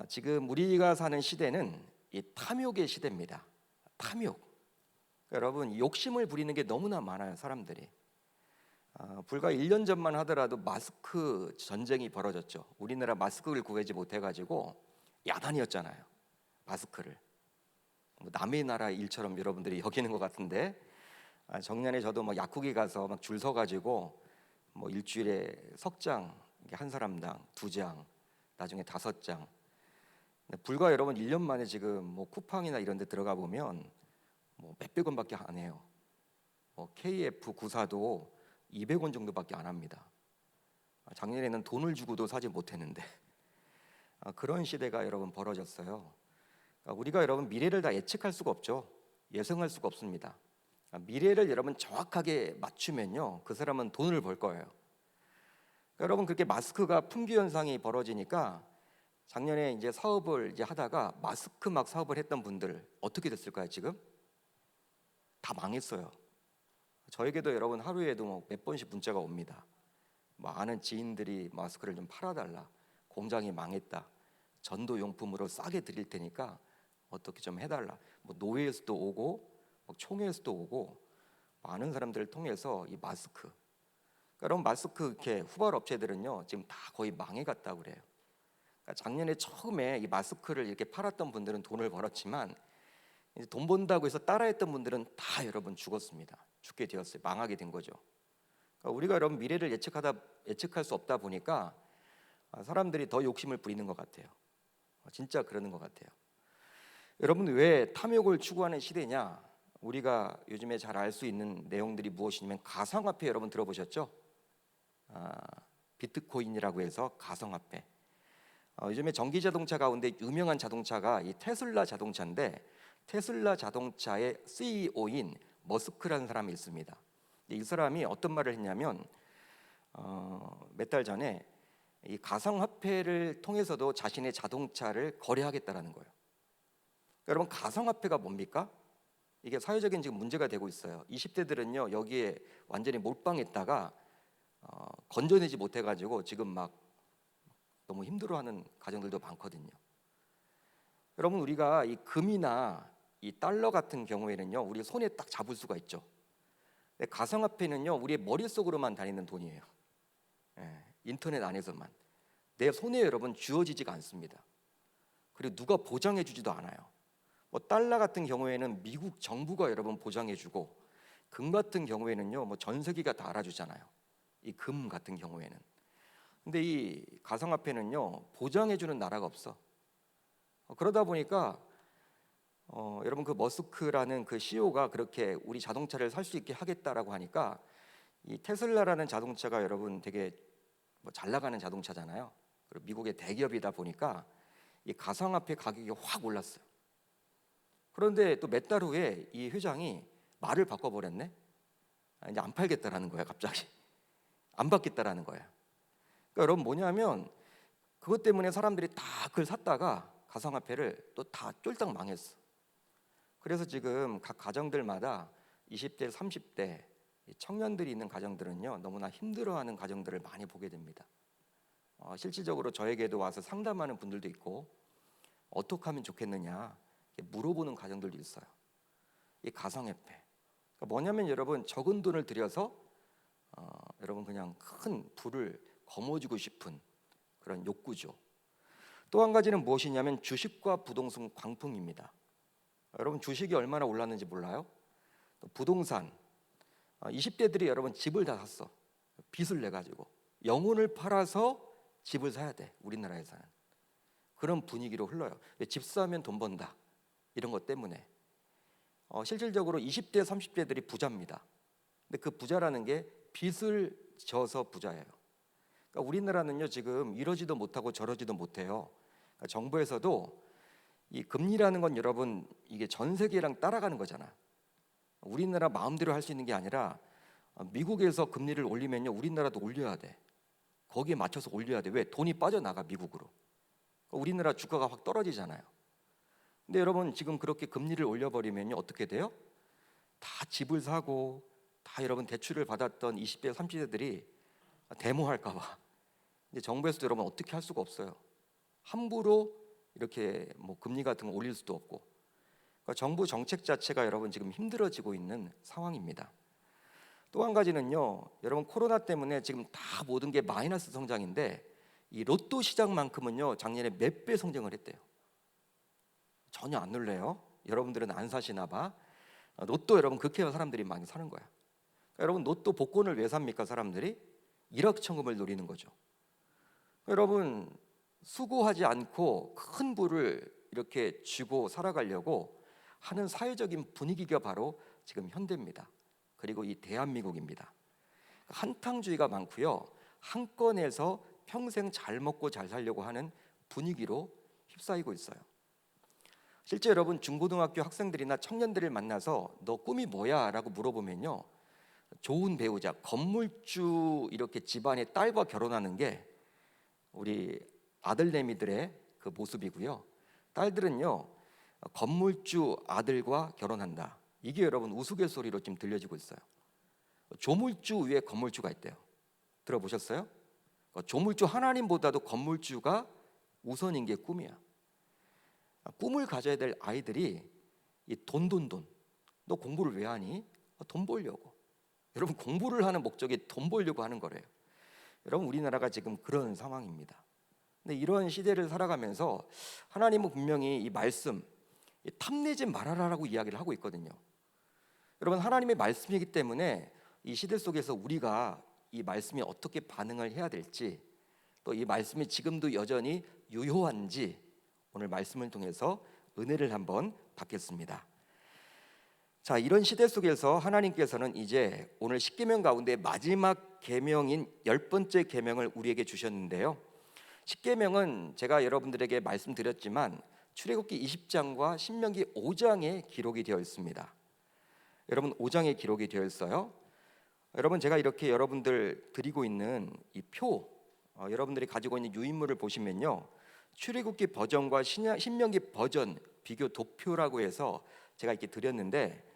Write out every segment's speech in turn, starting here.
지금 우리가 사는 시대는 이 탐욕의 시대입니다. 탐욕. 여러분, 욕심을 부리는 게 너무나 많아요, 사람들이. 불과 1년 전만 하더라도 마스크 전쟁이 벌어졌죠. 우리나라 마스크를 구하지 못해가지고 야단이었잖아요, 마스크를. 남의 나라 일처럼 여러분들이 여기는 것 같은데, 작년에 저도 막 약국에 가서 막 줄 서가지고 일주일에 석 장, 한 사람당 2장, 나중에 5장. 불과 여러분 1년 만에 지금 쿠팡이나 이런 데 들어가 보면 몇백 원밖에 안 해요. KF94도 200원 정도밖에 안 합니다. 작년에는 돈을 주고도 사지 못했는데 그런 시대가 여러분 벌어졌어요. 우리가 여러분 미래를 다 예측할 수가 없죠. 예상할 수가 없습니다. 미래를 여러분 정확하게 맞추면요, 그 사람은 돈을 벌 거예요. 여러분, 그렇게 마스크가 품귀 현상이 벌어지니까 작년에 이제 사업을 하다가 마스크 막 사업을 했던 분들 어떻게 됐을까요? 지금 다 망했어요. 저에게도 여러분 하루에도 몇 번씩 문자가 옵니다. 아는 지인들이 마스크를 좀 팔아달라, 공장이 망했다, 전도용품으로 싸게 드릴 테니까 어떻게 좀 해달라. 노회에서도 오고 총회에서도 오고 많은 사람들을 통해서 이 마스크, 여러분 마스크 이렇게 후발 업체들은요 지금 다 거의 망해갔다고 그래요. 작년에 처음에 이 마스크를 이렇게 팔았던 분들은 돈을 벌었지만 이제 돈 번다고 해서 따라했던 분들은 다 여러분 죽었습니다. 죽게 되었어요. 망하게 된 거죠. 우리가 여러분 미래를 예측할 수 없다 보니까 사람들이 더 욕심을 부리는 것 같아요. 진짜 그러는 것 같아요. 여러분, 왜 탐욕을 추구하는 시대냐? 우리가 요즘에 잘 알 수 있는 내용들이 무엇이냐면 가상화폐, 여러분 들어보셨죠? 비트코인이라고 해서 가상화폐. 요즘에 전기 자동차 가운데 유명한 자동차가 이 테슬라 자동차인데, 테슬라 자동차의 CEO인 머스크라는 사람이 있습니다. 이 사람이 어떤 말을 했냐면 몇 달 전에 이 가상화폐를 통해서도 자신의 자동차를 거래하겠다라는 거예요. 여러분, 가상화폐가 뭡니까? 이게 사회적인 지금 문제가 되고 있어요. 20대들은요 여기에 완전히 몰빵했다가 건져내지 못해가지고 지금 막 너무 힘들어하는 가정들도 많거든요. 여러분, 우리가 이 금이나 이 달러 같은 경우에는요 우리 손에 딱 잡을 수가 있죠. 근데 가상화폐는요 우리의 머릿속으로만 다니는 돈이에요. 인터넷 안에서만. 내 손에 여러분 쥐어지지가 않습니다. 그리고 누가 보장해 주지도 않아요. 달러 같은 경우에는 미국 정부가 여러분 보장해 주고, 금 같은 경우에는요 전 세계가 다 알아주잖아요. 이 금 같은 경우에는. 근데 이 가상화폐는요 보장해 주는 나라가 없어. 그러다 보니까 여러분, 그 머스크라는 그 CEO가 그렇게 우리 자동차를 살 수 있게 하겠다라고 하니까, 이 테슬라라는 자동차가 여러분 되게 잘 나가는 자동차잖아요. 그리고 미국의 대기업이다 보니까 이 가상화폐 가격이 확 올랐어요. 그런데 또 몇 달 후에 이 회장이 말을 바꿔버렸네. 이제 안 팔겠다라는 거야. 갑자기 안 받겠다라는 거야. 그러니까 여러분, 뭐냐면 그것 때문에 사람들이 다 그걸 샀다가 가상화폐를 또 다 쫄딱 망했어. 그래서 지금 각 가정들마다 20대, 30대 청년들이 있는 가정들은요 너무나 힘들어하는 가정들을 많이 보게 됩니다. 실질적으로 저에게도 와서 상담하는 분들도 있고, 어떻게 하면 좋겠느냐 물어보는 가정들도 있어요. 이 가상화폐, 그러니까 뭐냐면 여러분, 적은 돈을 들여서 여러분 그냥 큰 부를 거머쥐고 싶은 그런 욕구죠. 또 한 가지는 무엇이냐면 주식과 부동산 광풍입니다. 여러분, 주식이 얼마나 올랐는지 몰라요? 또 부동산, 20대들이 여러분 집을 다 샀어. 빚을 내 가지고 영혼을 팔아서 집을 사야 돼. 우리나라에서는 그런 분위기로 흘러요. 집 사면 돈 번다, 이런 것 때문에 실질적으로 20대, 30대들이 부자입니다. 근데 그 부자라는 게 빚을 져서 부자예요. 그러니까 우리나라는요 지금 이러지도 못하고 저러지도 못해요. 그러니까 정부에서도 이 금리라는 건 여러분 이게 전 세계랑 따라가는 거잖아. 우리나라 마음대로 할 수 있는 게 아니라 미국에서 금리를 올리면요 우리나라도 올려야 돼. 거기에 맞춰서 올려야 돼. 왜? 돈이 빠져나가 미국으로. 그러니까 우리나라 주가가 확 떨어지잖아요. 근데 여러분, 지금 그렇게 금리를 올려버리면요 어떻게 돼요? 다 집을 사고 다 여러분 대출을 받았던 20대, 30대들이 데모할까 봐 이제 정부에서도 여러분 어떻게 할 수가 없어요. 함부로 이렇게 뭐 금리 같은 거 올릴 수도 없고, 그러니까 정부 정책 자체가 여러분 지금 힘들어지고 있는 상황입니다. 또 한 가지는요, 여러분 코로나 때문에 지금 다 모든 게 마이너스 성장인데 이 로또 시장만큼은요 작년에 몇 배 성장을 했대요. 전혀 안 놀래요? 여러분들은 안 사시나 봐. 로또 여러분 그렇게 사람들이 많이 사는 거야. 그러니까 여러분 로또 복권을 왜 삽니까? 사람들이 일확천금을 노리는 거죠. 여러분 수고하지 않고 큰 부를 이렇게 쥐고 살아가려고 하는 사회적인 분위기가 바로 지금 현대입니다. 그리고 이 대한민국입니다. 한탕주의가 많고요, 한건에서 평생 잘 먹고 잘 살려고 하는 분위기로 휩싸이고 있어요. 실제 여러분 중고등학교 학생들이나 청년들을 만나서 너 꿈이 뭐야? 라고 물어보면요, 좋은 배우자, 건물주 이렇게 집안의 딸과 결혼하는 게 우리 아들내미들의 그 모습이고요, 딸들은요 건물주 아들과 결혼한다. 이게 여러분 우스갯소리로 지금 들려지고 있어요. 조물주 위에 건물주가 있대요. 들어보셨어요? 조물주 하나님보다도 건물주가 우선인 게 꿈이야. 꿈을 가져야 될 아이들이 이 돈. 너 공부를 왜 하니? 돈 벌려고. 여러분 공부를 하는 목적이 돈 벌려고 하는 거래요. 여러분 우리나라가 지금 그런 상황입니다. 근데 이런 시대를 살아가면서 하나님은 분명히 이 말씀 탐내지 말아라라고 이야기를 하고 있거든요. 여러분 하나님의 말씀이기 때문에 이 시대 속에서 우리가 이 말씀이 어떻게 반응을 해야 될지, 또 이 말씀이 지금도 여전히 유효한지 오늘 말씀을 통해서 은혜를 한번 받겠습니다. 자, 이런 시대 속에서 하나님께서는 이제 오늘 십계명 가운데 마지막 계명인 10번째 계명을 우리에게 주셨는데요, 십계명은 제가 여러분들에게 말씀드렸지만 출애굽기 20장과 신명기 5장에 기록이 되어 있습니다. 여러분 5장에 기록이 되어 있어요. 여러분 제가 이렇게 여러분들 드리고 있는 이 표, 여러분들이 가지고 있는 유인물을 보시면요, 출애굽기 버전과 신명기 버전 비교 도표라고 해서 제가 이렇게 드렸는데,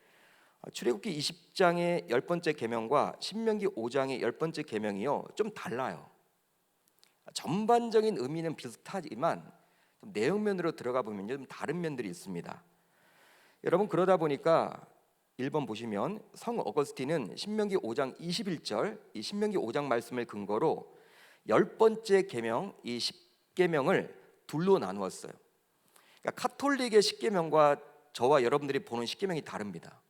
출애굽기 20장의 10번째 계명과 신명기 5장의 10번째 계명이요 좀 달라요. 전반적인 의미는 비슷하지만 좀 내용면으로 들어가 보면 좀 다른 면들이 있습니다. 여러분 그러다 보니까 1번 보시면 성 어거스틴은 신명기 5장 21절 이 신명기 5장 말씀을 근거로 10번째 계명 이 10계명을 둘로 나누었어요. 그러니까 카톨릭의 10계명과 저와 여러분들이 보는 10계명이 다릅니다.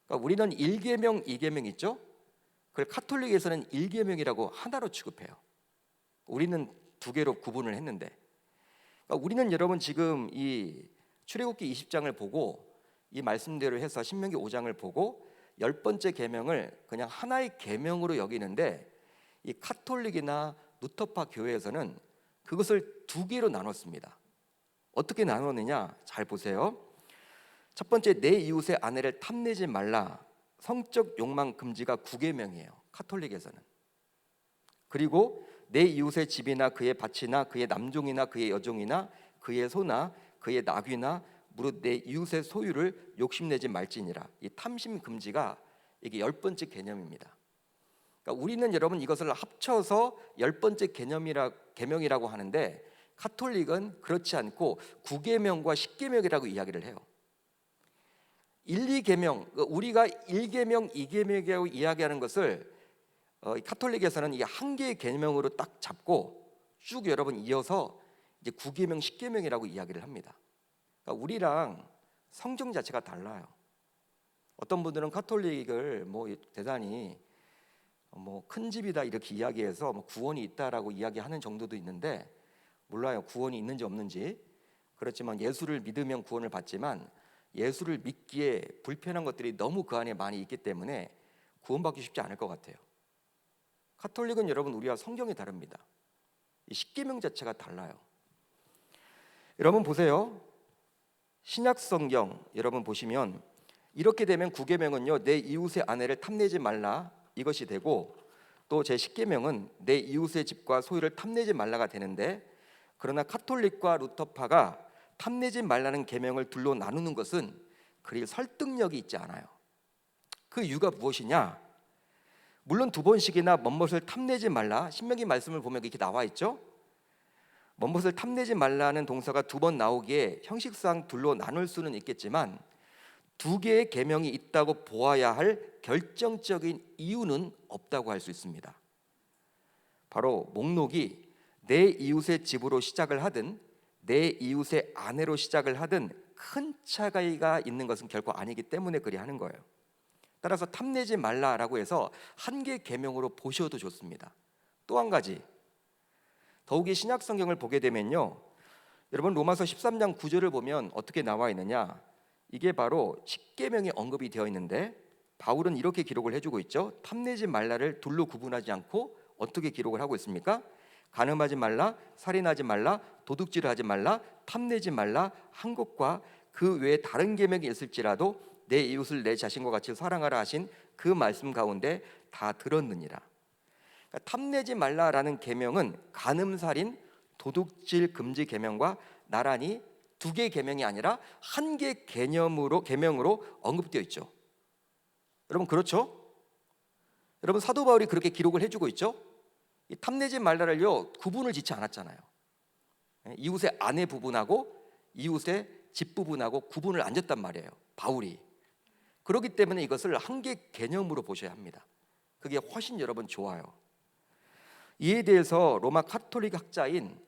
그러니까 우리는 1계명, 2계명 있죠? 그걸 카톨릭에서는 1계명이라고 하나로 취급해요. 우리는 두 개로 구분을 했는데, 그러니까 우리는 여러분 지금 이 출애굽기 20장을 보고 이 말씀대로 해서 신명기 5장을 보고 10번째 계명을 그냥 하나의 계명으로 여기는데, 이 카톨릭이나 루터파 교회에서는 그것을 두 개로 나눴습니다. 어떻게 나눴느냐? 잘 보세요. 첫 번째, 내 이웃의 아내를 탐내지 말라. 성적 욕망 금지가 9계명이에요, 카톨릭에서는. 그리고 내 이웃의 집이나 그의 밭이나 그의 남종이나 그의 여종이나 그의 소나 그의 나귀나 무릇 내 이웃의 소유를 욕심내지 말지니라. 이 탐심 금지가 이게 10번째 개념입니다. 그러니까 우리는 여러분 이것을 합쳐서 10번째 계명이라고 하는데, 카톨릭은 그렇지 않고 9계명과 10계명이라고 이야기를 해요. 1, 2계명, 우리가 1계명, 2계명이라고 이야기하는 것을 카톨릭에서는 이 한 개의 계명으로 딱 잡고 쭉 여러분 이어서 이제 9계명, 10계명이라고 이야기를 합니다. 그러니까 우리랑 성경 자체가 달라요. 어떤 분들은 카톨릭을 뭐 대단히 뭐 큰 집이다 이렇게 이야기해서 뭐 구원이 있다라고 이야기하는 정도도 있는데, 몰라요 구원이 있는지 없는지. 그렇지만 예수를 믿으면 구원을 받지만 예수를 믿기에 불편한 것들이 너무 그 안에 많이 있기 때문에 구원받기 쉽지 않을 것 같아요. 카톨릭은 여러분 우리와 성경이 다릅니다. 이 십계명 자체가 달라요. 여러분 보세요. 신약 성경 여러분 보시면 이렇게 되면 9계명은요 내 이웃의 아내를 탐내지 말라 이것이 되고, 또 제 10계명은 내 이웃의 집과 소유를 탐내지 말라가 되는데, 그러나 카톨릭과 루터파가 탐내지 말라는 계명을 둘로 나누는 것은 그리 설득력이 있지 않아요. 그 이유가 무엇이냐? 물론 두 번씩이나 멋을 탐내지 말라 신명기 말씀을 보면 이렇게 나와 있죠. 먼 것을 탐내지 말라는 동사가 두 번 나오기에 형식상 둘로 나눌 수는 있겠지만 두 개의 계명이 있다고 보아야 할 결정적인 이유는 없다고 할 수 있습니다. 바로 목록이 내 이웃의 집으로 시작을 하든 내 이웃의 아내로 시작을 하든 큰 차이가 있는 것은 결코 아니기 때문에 그리 하는 거예요. 따라서 탐내지 말라라고 해서 한 개 계명으로 보셔도 좋습니다. 또 한 가지, 더욱이 신약 성경을 보게 되면요, 여러분 로마서 13장 9절을 보면 어떻게 나와 있느냐, 이게 바로 십계명이 언급이 되어 있는데 바울은 이렇게 기록을 해주고 있죠. 탐내지 말라를 둘로 구분하지 않고 어떻게 기록을 하고 있습니까? 간음하지 말라, 살인하지 말라, 도둑질을 하지 말라, 탐내지 말라 한 것과 그 외에 다른 계명이 있을지라도 내 이웃을 내 자신과 같이 사랑하라 하신 그 말씀 가운데 다 들었느니라. 그러니까 탐내지 말라라는 계명은 간음, 살인, 도둑질 금지 계명과 나란히 두 개 계명이 아니라 한 개 계명으로 언급되어 있죠. 여러분 그렇죠? 여러분 사도 바울이 그렇게 기록을 해주고 있죠. 이 탐내지 말라를요 구분을 짓지 않았잖아요. 이웃의 아내 부분하고 이웃의 집 부분하고 구분을 안 졌단 말이에요, 바울이. 그렇기 때문에 이것을 한 개 개념으로 보셔야 합니다. 그게 훨씬 여러분 좋아요. 이에 대해서 로마 카톨릭 학자인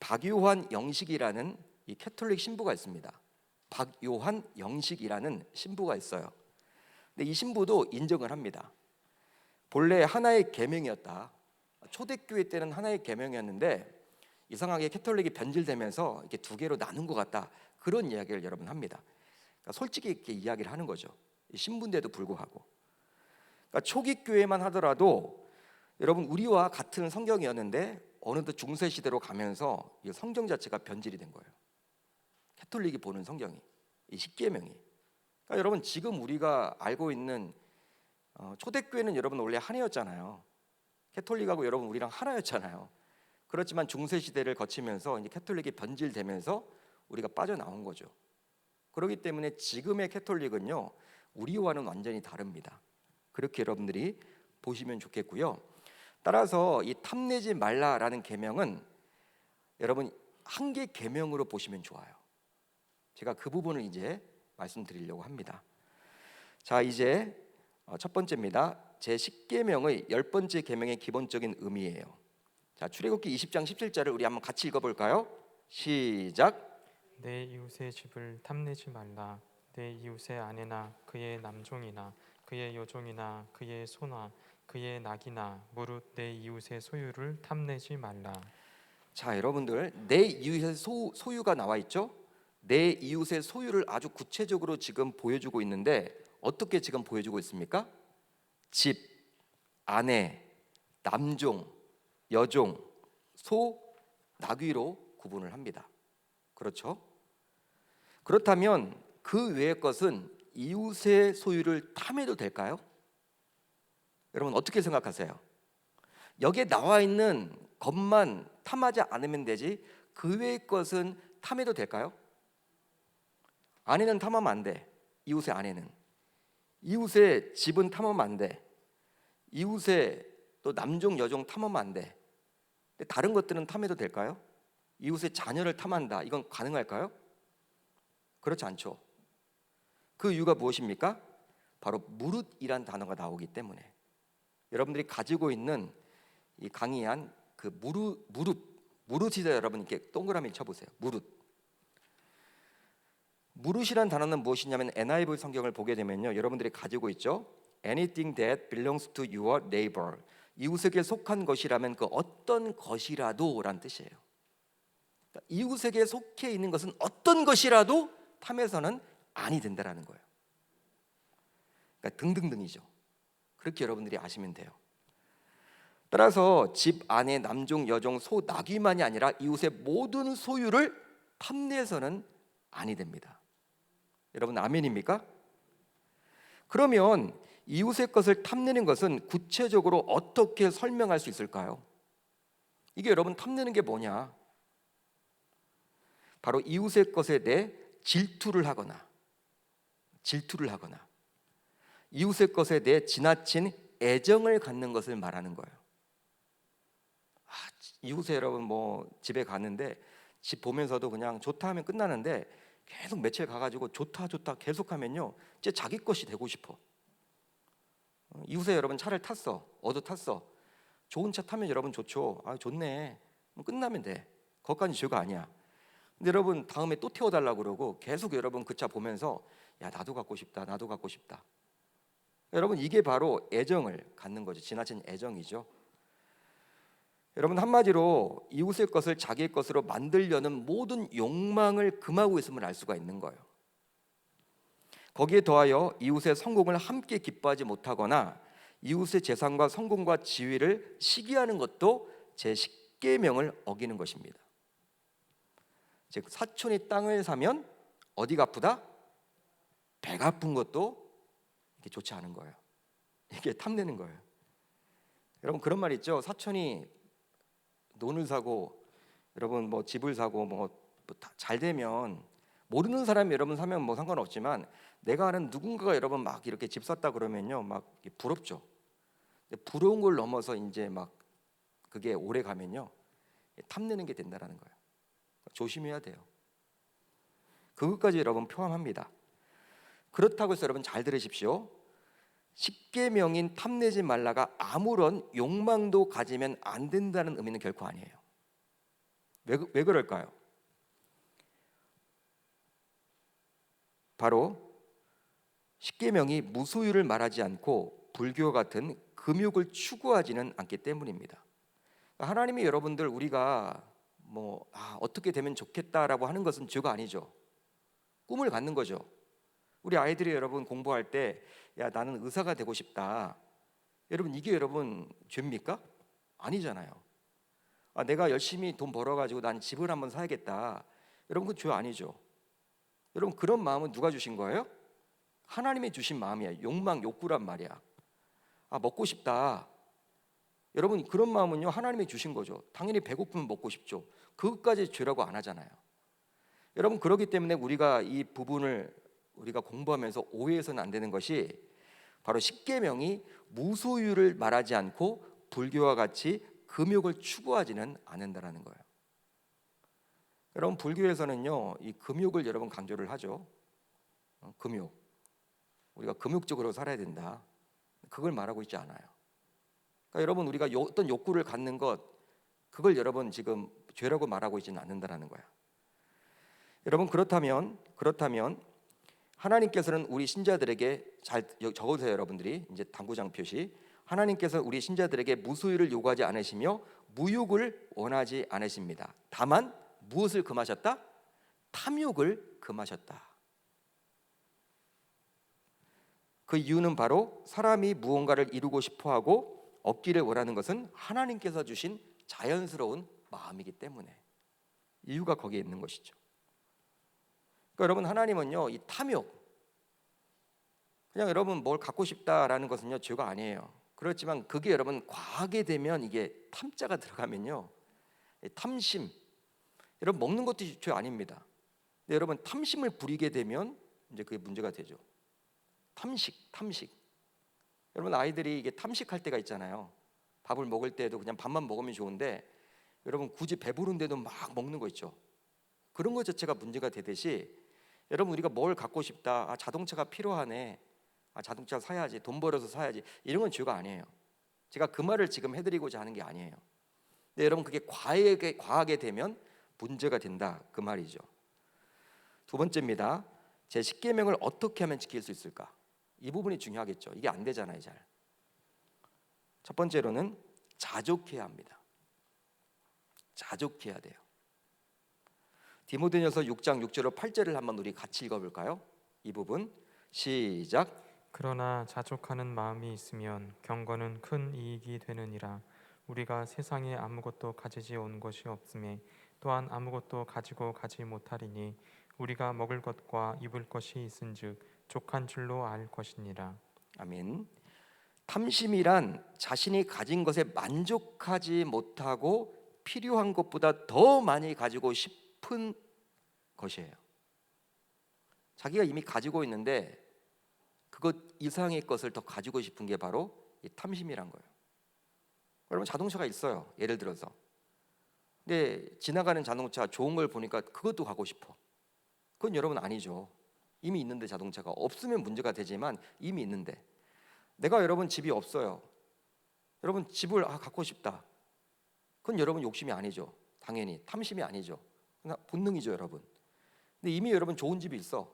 박요한 영식이라는 이 캐톨릭 신부가 있습니다. 박요한 영식이라는 신부가 있어요. 근데 이 신부도 인정을 합니다. 본래 하나의 계명이었다. 초대교회 때는 하나의 계명이었는데 이상하게 캐톨릭이 변질되면서 이렇게 두 개로 나눈 것 같다. 그런 이야기를 여러분 합니다. 그러니까 솔직히 이렇게 이야기를 하는 거죠. 신부인데도 불구하고. 그러니까 초기 교회만 하더라도 여러분 우리와 같은 성경이었는데 어느덧 중세 시대로 가면서 이 성경 자체가 변질이 된 거예요. 캐톨릭이 보는 성경이, 이 십계명이. 그러니까 여러분 지금 우리가 알고 있는 초대교회는 여러분 원래 하나였잖아요. 캐톨릭하고 여러분 우리랑 하나였잖아요. 그렇지만 중세 시대를 거치면서 이제 캐톨릭이 변질되면서 우리가 빠져나온 거죠. 그렇기 때문에 지금의 캐톨릭은요 우리와는 완전히 다릅니다. 그렇게 여러분들이 보시면 좋겠고요. 따라서 이 탐내지 말라라는 계명은 여러분 한 개 계명으로 보시면 좋아요. 제가 그 부분을 이제 말씀드리려고 합니다. 자, 이제 첫 번째입니다. 제 10계명의 10번째 계명의 기본적인 의미예요. 자, 출애굽기 20장 17절을 우리 한번 같이 읽어볼까요? 시작. 내 이웃의 집을 탐내지 말라. 내 이웃의 아내나 그의 남종이나 그의 여종이나 그의 소나 그의 낙이나 무릇 내 이웃의 소유를 탐내지 말라. 자, 여러분들 내 이웃의 소유가 나와 있죠? 내 이웃의 소유를 아주 구체적으로 지금 보여주고 있는데 어떻게 지금 보여주고 있습니까? 집, 아내, 남종, 여종, 소, 나귀로 구분을 합니다. 그렇죠? 그렇다면 그 외의 것은 이웃의 소유를 탐해도 될까요? 여러분 어떻게 생각하세요? 여기에 나와 있는 것만 탐하지 않으면 되지 그 외의 것은 탐해도 될까요? 아내는 탐하면 안 돼. 이웃의 아내는. 이웃의 집은 탐하면 안 돼. 이웃의 또 남종 여종 탐하면 안 돼. 근데 다른 것들은 탐해도 될까요? 이웃의 자녀를 탐한다. 이건 가능할까요? 그렇지 않죠. 그 이유가 무엇입니까? 바로 무릇이란 단어가 나오기 때문에. 여러분들이 가지고 있는 이 강의한 그 무릇이다. 여러분 이렇게 동그라미 쳐보세요. 무릇이란 단어는 무엇이냐면 NIV 성경을 보게 되면요, 여러분들이 가지고 있죠. Anything that belongs to your neighbor. 이웃에게 속한 것이라면 그 어떤 것이라도라는 뜻이에요. 그러니까 이웃에게 속해 있는 것은 어떤 것이라도 탐해서는 아니 된다라는 거예요. 그러니까 등등등이죠. 그렇게 여러분들이 아시면 돼요. 따라서 집 안에 남종, 여종, 소, 나귀만이 아니라 이웃의 모든 소유를 탐내서는 아니 됩니다. 여러분 아멘입니까? 그러면 이웃의 것을 탐내는 것은 구체적으로 어떻게 설명할 수 있을까요? 이게 여러분 탐내는 게 뭐냐? 바로 이웃의 것에 대해 질투를 하거나 이웃의 것에 대해 지나친 애정을 갖는 것을 말하는 거예요. 이웃에 여러분 뭐 집에 갔는데 집 보면서도 그냥 좋다 하면 끝나는데 계속 며칠 가가지고 좋다 좋다 계속하면요, 이제 자기 것이 되고 싶어. 이웃에 여러분 차를 탔어, 얻어 탔어. 좋은 차 타면 여러분 좋죠. 아 좋네. 끝나면 돼. 거기까지 죄가 아니야. 근데 여러분 다음에 또 태워달라고 그러고 계속 여러분 그 차 보면서 야 나도 갖고 싶다, 나도 갖고 싶다. 여러분 이게 바로 애정을 갖는 거죠. 지나친 애정이죠. 여러분 한마디로 이웃의 것을 자기의 것으로 만들려는 모든 욕망을 금하고 있음을 알 수가 있는 거예요. 거기에 더하여 이웃의 성공을 함께 기뻐하지 못하거나 이웃의 재산과 성공과 지위를 시기하는 것도 제 십계명을 어기는 것입니다. 즉 사촌이 땅을 사면 어디가 아프다? 배가 아픈 것도 이게 좋지 않은 거예요. 이게 탐내는 거예요. 여러분 그런 말 있죠. 사촌이 돈을 사고 여러분 뭐 집을 사고 뭐 잘 되면 모르는 사람이 여러분 사면 뭐 상관없지만 내가 아는 누군가가 여러분 막 이렇게 집 샀다 그러면요 막 부럽죠. 근데 부러운 걸 넘어서 이제 막 그게 오래 가면요 탐내는 게 된다라는 거예요. 조심해야 돼요. 그것까지 여러분 포함합니다. 그렇다고 해서 여러분 잘 들으십시오. 십계명인 탐내지 말라가 아무런 욕망도 가지면 안 된다는 의미는 결코 아니에요. 왜 그럴까요? 바로 십계명이 무소유를 말하지 않고 불교 같은 금욕을 추구하지는 않기 때문입니다. 하나님이 여러분들 우리가 뭐 어떻게 되면 좋겠다라고 하는 것은 죄가 아니죠. 꿈을 갖는 거죠. 우리 아이들이 여러분 공부할 때 야 나는 의사가 되고 싶다. 여러분 이게 여러분 죄입니까? 아니잖아요. 내가 열심히 돈 벌어가지고 난 집을 한번 사야겠다. 여러분 그건 죄 아니죠. 여러분 그런 마음은 누가 주신 거예요? 하나님이 주신 마음이야. 욕망, 욕구란 말이야. 먹고 싶다. 여러분 그런 마음은요 하나님이 주신 거죠. 당연히 배고프면 먹고 싶죠. 그것까지 죄라고 안 하잖아요. 여러분 그렇기 때문에 우리가 이 부분을 우리가 공부하면서 오해해서는 안 되는 것이 바로 십계명이 무소유를 말하지 않고 불교와 같이 금욕을 추구하지는 않는다라는 거예요. 여러분 불교에서는요 이 금욕을 여러분 강조를 하죠. 금욕. 우리가 금욕적으로 살아야 된다. 그걸 말하고 있지 않아요. 그러니까 여러분 우리가 어떤 욕구를 갖는 것 그걸 여러분 지금 죄라고 말하고 있지는 않는다라는 거야. 여러분 그렇다면 하나님께서는 우리 신자들에게 잘 적어주세요. 여러분들이 이제 당구장 표시. 하나님께서 우리 신자들에게 무소유를 요구하지 않으시며 무욕을 원하지 않으십니다. 다만 무엇을 금하셨다? 탐욕을 금하셨다. 그 이유는 바로 사람이 무언가를 이루고 싶어하고 얻기를 원하는 것은 하나님께서 주신 자연스러운 마음이기 때문에 이유가 거기에 있는 것이죠. 그러니까 여러분 하나님은요 이 탐욕 그냥 여러분 뭘 갖고 싶다라는 것은요 죄가 아니에요. 그렇지만 그게 여러분 과하게 되면 이게 탐자가 들어가면요 탐심 여러분 먹는 것도 죄 아닙니다. 근데 여러분 탐심을 부리게 되면 이제 그게 문제가 되죠. 탐식 여러분 아이들이 이게 탐식할 때가 있잖아요. 밥을 먹을 때도 그냥 밥만 먹으면 좋은데 여러분 굳이 배부른데도 막 먹는 거 있죠. 그런 것 자체가 문제가 되듯이 여러분 우리가 뭘 갖고 싶다. 자동차가 필요하네. 자동차 사야지. 돈 벌어서 사야지. 이런 건 죄가 아니에요. 제가 그 말을 지금 해드리고자 하는 게 아니에요. 근데 여러분 그게 과하게 되면 문제가 된다 그 말이죠. 두 번째입니다. 제 십계명을 어떻게 하면 지킬 수 있을까? 이 부분이 중요하겠죠. 이게 안 되잖아요 잘. 첫 번째로는 자족해야 합니다. 자족해야 돼요. 디모데전서 6장 6절로 8절을 한번 우리 같이 읽어볼까요? 이 부분 시작. 그러나 자족하는 마음이 있으면 경건은 큰 이익이 되느니라. 우리가 세상에 아무것도 가지지 온 것이 없음에 또한 아무것도 가지고 가지 못하리니 우리가 먹을 것과 입을 것이 있은즉 족한 줄로 알 것이니라. 아멘. 탐심이란 자신이 가진 것에 만족하지 못하고 필요한 것보다 더 많이 가지고 싶은 것이에요. 자기가 이미 가지고 있는데 그것 이상의 것을 더 가지고 싶은 게 바로 이 탐심이란 거예요. 여러분 자동차가 있어요. 예를 들어서 근데 지나가는 자동차 좋은 걸 보니까 그것도 가고 싶어. 그건 여러분 아니죠. 이미 있는데 자동차가 없으면 문제가 되지만 이미 있는데 내가 여러분 집이 없어요. 여러분 집을 갖고 싶다. 그건 여러분 욕심이 아니죠. 당연히 탐심이 아니죠. 그냥 본능이죠, 여러분. 근데 이미 여러분 좋은 집이 있어.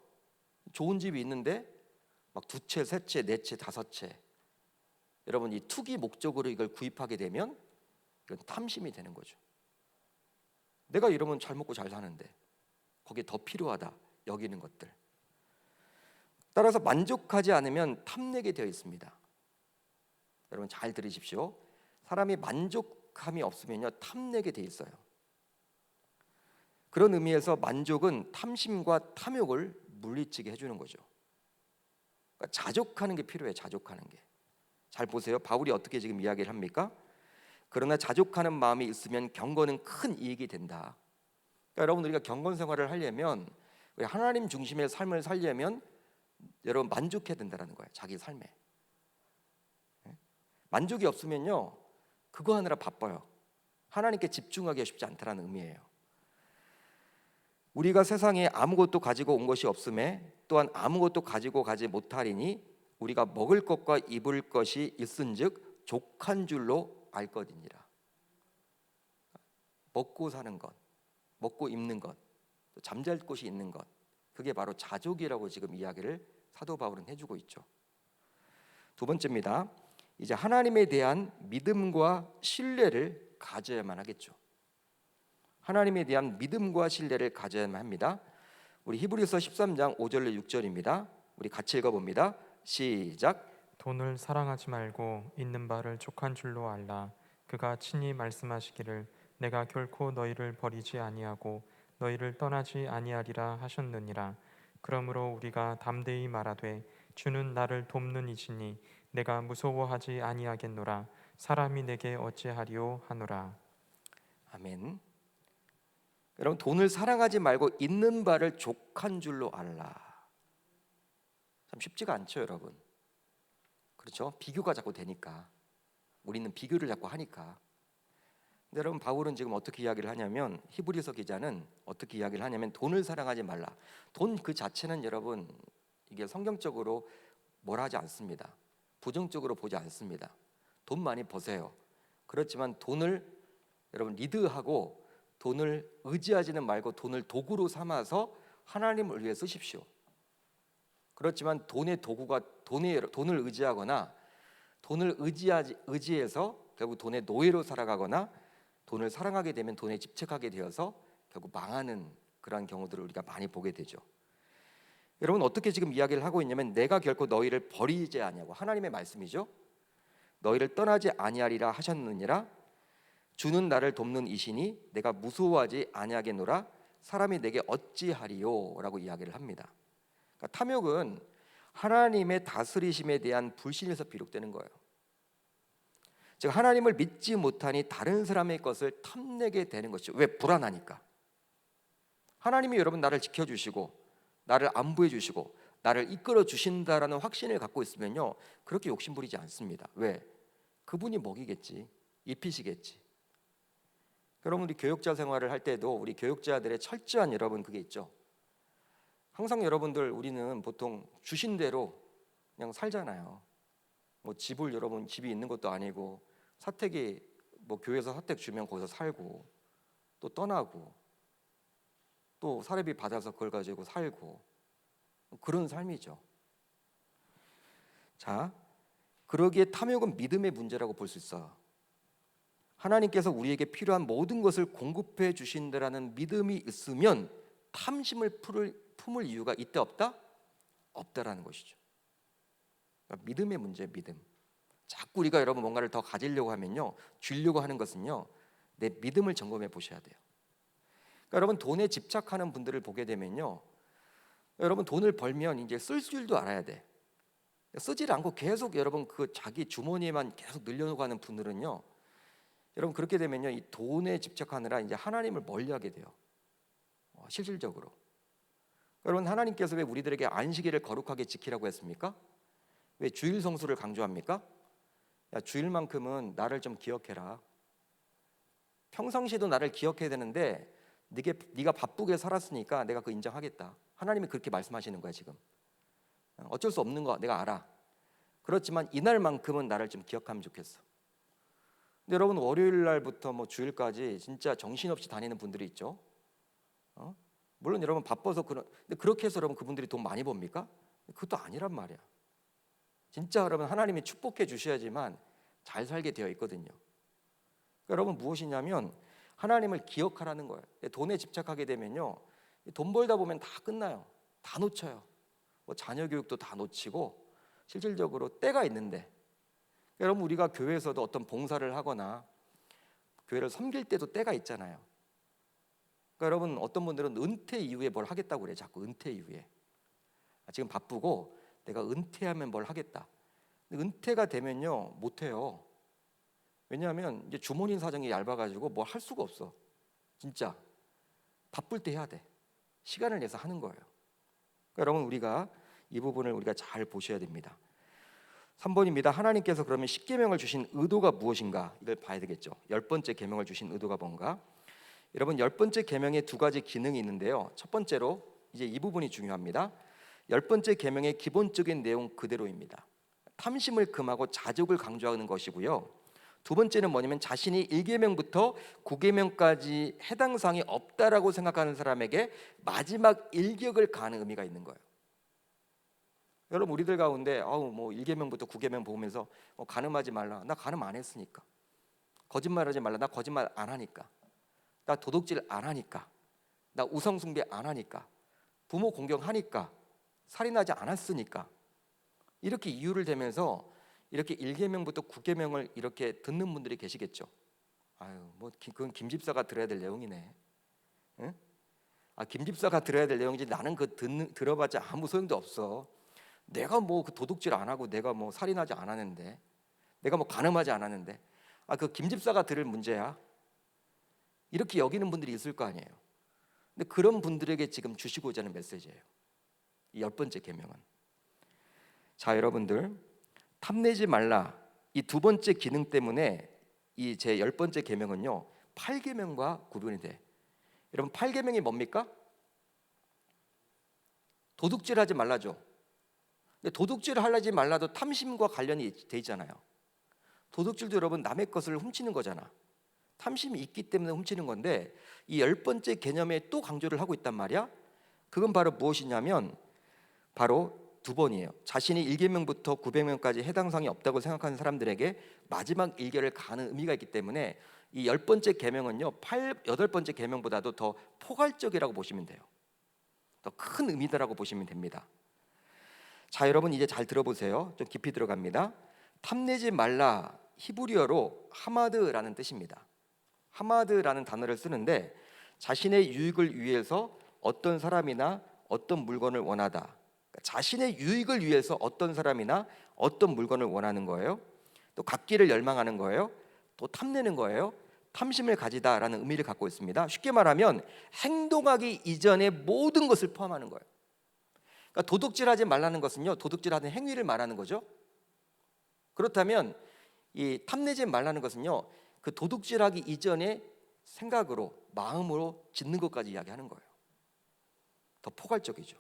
좋은 집이 있는데 막 두 채, 세 채, 네 채, 다섯 채. 여러분 이 투기 목적으로 이걸 구입하게 되면 이건 탐심이 되는 거죠. 내가 이러면 잘 먹고 잘 사는데 거기에 더 필요하다 여기는 것들. 따라서 만족하지 않으면 탐내게 되어 있습니다. 여러분 잘 들으십시오. 사람이 만족함이 없으면요 탐내게 돼 있어요. 그런 의미에서 만족은 탐심과 탐욕을 물리치게 해주는 거죠. 그러니까 자족하는 게 필요해. 자족하는 게. 잘 보세요. 바울이 어떻게 지금 이야기를 합니까? 그러나 자족하는 마음이 있으면 경건은 큰 이익이 된다. 그러니까 여러분 우리가 경건 생활을 하려면 우리 하나님 중심의 삶을 살려면 여러분 만족해야 된다는 거예요. 자기 삶에. 만족이 없으면요 그거 하느라 바빠요. 하나님께 집중하기가 쉽지 않다는 의미예요. 우리가 세상에 아무것도 가지고 온 것이 없음에 또한 아무것도 가지고 가지 못하리니 우리가 먹을 것과 입을 것이 있은즉 족한 줄로 알거니라. 먹고 사는 것, 먹고 입는 것, 또 잠잘 곳이 있는 것, 그게 바로 자족이라고 지금 이야기를 사도 바울은 해주고 있죠. 두 번째입니다. 이제 하나님에 대한 믿음과 신뢰를 가져야만 하겠죠. 하나님에 대한 믿음과 신뢰를 가져야만 합니다. 우리 히브리서 13장 5절로 6절입니다. 우리 같이 읽어봅니다. 시작. 돈을 사랑하지 말고 있는 바를 족한 줄로 알라. 그가 친히 말씀하시기를 내가 결코 너희를 버리지 아니하고 너희를 떠나지 아니하리라 하셨느니라. 그러므로 우리가 담대히 말하되 주는 나를 돕는 이시니 내가 무서워하지 아니하겠노라. 사람이 내게 어찌하리요 하노라. 아멘. 여러분 돈을 사랑하지 말고 있는 바를 족한 줄로 알라. 참 쉽지가 않죠, 여러분. 그렇죠? 비교가 자꾸 되니까. 우리는 비교를 자꾸 하니까. 근데 여러분 바울은 지금 어떻게 이야기를 하냐면 히브리서 기자는 어떻게 이야기를 하냐면 돈을 사랑하지 말라. 돈 그 자체는 여러분 이게 성경적으로 뭐라 하지 않습니다. 부정적으로 보지 않습니다. 돈 많이 버세요. 그렇지만 돈을 여러분 리드하고 돈을 의지하지는 말고 돈을 도구로 삼아서 하나님을 위해 쓰십시오. 그렇지만 돈의 도구가 돈을 의지하거나 돈을 의지해서 결국 돈의 노예로 살아가거나 돈을 사랑하게 되면 돈에 집착하게 되어서 결국 망하는 그러한 경우들을 우리가 많이 보게 되죠. 여러분 어떻게 지금 이야기를 하고 있냐면 내가 결코 너희를 버리지 아니하고 하나님의 말씀이죠. 너희를 떠나지 아니하리라 하셨느니라. 주는 나를 돕는 이시니 내가 무서워하지 아니하겠노라. 사람이 내게 어찌하리요라고 이야기를 합니다. 그러니까 탐욕은 하나님의 다스리심에 대한 불신에서 비롯되는 거예요. 즉 하나님을 믿지 못하니 다른 사람의 것을 탐내게 되는 것이죠. 왜? 불안하니까. 하나님이 여러분 나를 지켜주시고 나를 안보해 주시고 나를 이끌어 주신다라는 확신을 갖고 있으면요 그렇게 욕심 부리지 않습니다. 왜? 그분이 먹이겠지, 입히시겠지. 여러분 우리 교육자 생활을 할 때도 우리 교육자들의 철저한 여러분 그게 있죠. 항상 여러분들 우리는 보통 주신 대로 그냥 살잖아요. 뭐 집을 여러분 집이 있는 것도 아니고 사택이 뭐 교회에서 사택 주면 거기서 살고 또 떠나고 또 사례비 받아서 그걸 가지고 살고 그런 삶이죠. 자, 그러기에 탐욕은 믿음의 문제라고 볼 수 있어. 하나님께서 우리에게 필요한 모든 것을 공급해 주신다라는 믿음이 있으면 탐심을 품을 이유가 있다 없다? 없다라는 것이죠. 그러니까 믿음의 문제예요. 믿음. 자꾸 우리가 여러분 뭔가를 더 가지려고 하면요 주려고 하는 것은요 내 믿음을 점검해 보셔야 돼요. 그러니까 여러분 돈에 집착하는 분들을 보게 되면요 여러분 돈을 벌면 이제 쓸 줄도 알아야 돼. 쓰질 않고 계속 여러분 그 자기 주머니에만 계속 늘려놓고 하는 분들은요 여러분 그렇게 되면요 이 돈에 집착하느라 이제 하나님을 멀리하게 돼요. 실질적으로. 여러분 하나님께서 왜 우리들에게 안식일을 거룩하게 지키라고 했습니까? 왜 주일 성수를 강조합니까? 야 주일만큼은 나를 좀 기억해라. 평상시에도 나를 기억해야 되는데 네가 바쁘게 살았으니까 내가 그거 인정하겠다. 하나님이 그렇게 말씀하시는 거야 지금. 어쩔 수 없는 거 내가 알아. 그렇지만 이날만큼은 나를 좀 기억하면 좋겠어. 근데 여러분 월요일 날부터 뭐 주일까지 진짜 정신없이 다니는 분들이 있죠. 물론 여러분 바빠서 근데 그렇게 해서 여러분 그분들이 돈 많이 법니까? 그것도 아니란 말이야. 진짜 여러분 하나님이 축복해 주셔야지만 잘 살게 되어 있거든요. 그러니까 여러분 무엇이냐면 하나님을 기억하라는 거예요. 돈에 집착하게 되면요, 돈 벌다 보면 다 끝나요. 다 놓쳐요. 뭐 자녀 교육도 다 놓치고 실질적으로 때가 있는데, 여러분 우리가 교회에서도 어떤 봉사를 하거나 교회를 섬길 때도 때가 있잖아요. 그러니까 여러분 어떤 분들은 은퇴 이후에 뭘 하겠다고 그래. 자꾸 은퇴 이후에 지금 바쁘고 내가 은퇴하면 뭘 하겠다. 근데 은퇴가 되면요 못 해요. 왜냐하면 이제 주머니 사정이 얇아가지고 뭐 할 수가 없어. 진짜 바쁠 때 해야 돼. 시간을 내서 하는 거예요. 그러니까 여러분 우리가 이 부분을 우리가 잘 보셔야 됩니다. 3번입니다. 하나님께서 그러면 10계명을 주신 의도가 무엇인가 이걸 봐야 되겠죠. 10번째 계명을 주신 의도가 뭔가. 여러분 10번째 계명에 두 가지 기능이 있는데요. 첫 번째로 이제 이 부분이 중요합니다. 10번째 계명의 기본적인 내용 그대로입니다. 탐심을 금하고 자족을 강조하는 것이고요. 두 번째는 뭐냐면 자신이 1계명부터 9계명까지 해당 사항이 없다라고 생각하는 사람에게 마지막 일격을 가하는 의미가 있는 거예요. 여러분 우리들 가운데 뭐 1계명부터 9계명 보면서 간음하지 말라. 나 간음 안 했으니까. 거짓말하지 말라. 나 거짓말 안 하니까. 나 도둑질 안 하니까. 나 우상숭배 안 하니까. 부모 공경하니까. 살인하지 않았으니까. 이렇게 이유를 대면서 이렇게 1계명부터 9계명을 이렇게 듣는 분들이 계시겠죠. 뭐 그건 김 집사가 들어야 될 내용이네. 응? 김 집사가 들어야 될 내용이지 나는 들어봤자 아무 소용도 없어. 내가 뭐 그 도둑질 안 하고 내가 뭐 살인하지 않았는데, 내가 뭐 간음하지 않았는데, 그 김 집사가 들을 문제야. 이렇게 여기는 분들이 있을 거 아니에요. 근데 그런 분들에게 지금 주시고자 하는 메시지예요. 이 10번째 계명은. 자, 여러분들 탐내지 말라. 이 두 번째 기능 때문에 이 제 10번째 계명은요 8계명과 구분이 돼. 여러분 8계명이 뭡니까? 도둑질하지 말라죠. 근데 도둑질을 하지 말라도 탐심과 관련이 돼 있잖아요. 도둑질도 여러분 남의 것을 훔치는 거잖아. 탐심이 있기 때문에 훔치는 건데 이 10번째 개념에 또 강조를 하고 있단 말이야. 그건 바로 무엇이냐면 바로 두 번이에요. 자신이 1계명부터 900명까지 해당 사항이 없다고 생각하는 사람들에게 마지막 일결을 가하는 의미가 있기 때문에 이 10번째 계명은요 8번째 계명보다도 더 포괄적이라고 보시면 돼요. 더 큰 의미다라고 보시면 됩니다. 자, 여러분 이제 잘 들어보세요. 좀 깊이 들어갑니다. 탐내지 말라 히브리어로 하마드라는 뜻입니다. 하마드라는 단어를 쓰는데 자신의 유익을 위해서 어떤 사람이나 어떤 물건을 원하다. 자신의 유익을 위해서 어떤 사람이나 어떤 물건을 원하는 거예요. 또 갖기를 열망하는 거예요. 또 탐내는 거예요. 탐심을 가지다라는 의미를 갖고 있습니다. 쉽게 말하면 행동하기 이전의 모든 것을 포함하는 거예요. 그러니까 도둑질하지 말라는 것은요 도둑질하는 행위를 말하는 거죠. 그렇다면 이 탐내지 말라는 것은요 그 도둑질하기 이전의 생각으로 마음으로 짓는 것까지 이야기하는 거예요. 더 포괄적이죠.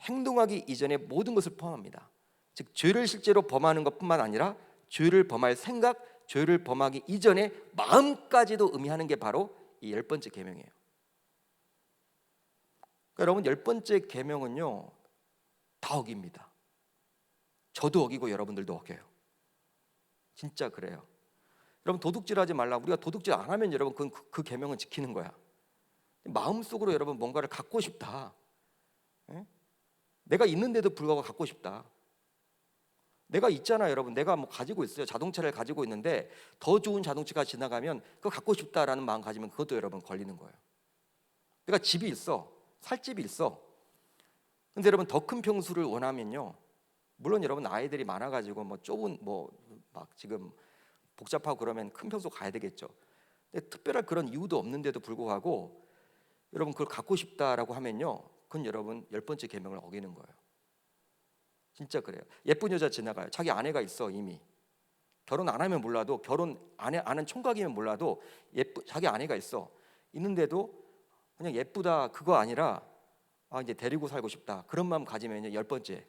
행동하기 이전의 모든 것을 포함합니다. 즉 죄를 실제로 범하는 것뿐만 아니라 죄를 범할 생각, 죄를 범하기 이전의 마음까지도 의미하는 게 바로 이 10번째 계명이에요. 그러니까 여러분 10번째 계명은요 다 어깁니다. 저도 어기고 여러분들도 어겨요. 진짜 그래요. 여러분 도둑질하지 말라. 우리가 도둑질 안 하면 여러분 그 계명은 지키는 거야. 마음속으로 여러분 뭔가를 갖고 싶다. 에? 내가 있는데도 불구하고 갖고 싶다. 내가 있잖아 여러분. 내가 뭐 가지고 있어요. 자동차를 가지고 있는데 더 좋은 자동차가 지나가면 그거 갖고 싶다라는 마음 가지면 그것도 여러분 걸리는 거예요. 내가 집이 있어. 살 집이 있어. 근데 여러분 더 큰 평수를 원하면요. 물론 여러분 아이들이 많아가지고 뭐 좁은 뭐 막 지금 복잡하고 그러면 큰 평수 가야 되겠죠. 근데 특별한 그런 이유도 없는데도 불구하고 여러분 그걸 갖고 싶다라고 하면요. 그건 여러분 10번째 계명을 어기는 거예요. 진짜 그래요. 예쁜 여자 지나가요. 자기 아내가 있어 이미. 결혼 안 하면 몰라도, 결혼 안 하는 총각이면 몰라도 자기 아내가 있는데도 그냥 예쁘다 그거 아니라 이제 데리고 살고 싶다 그런 마음 가지면 10번째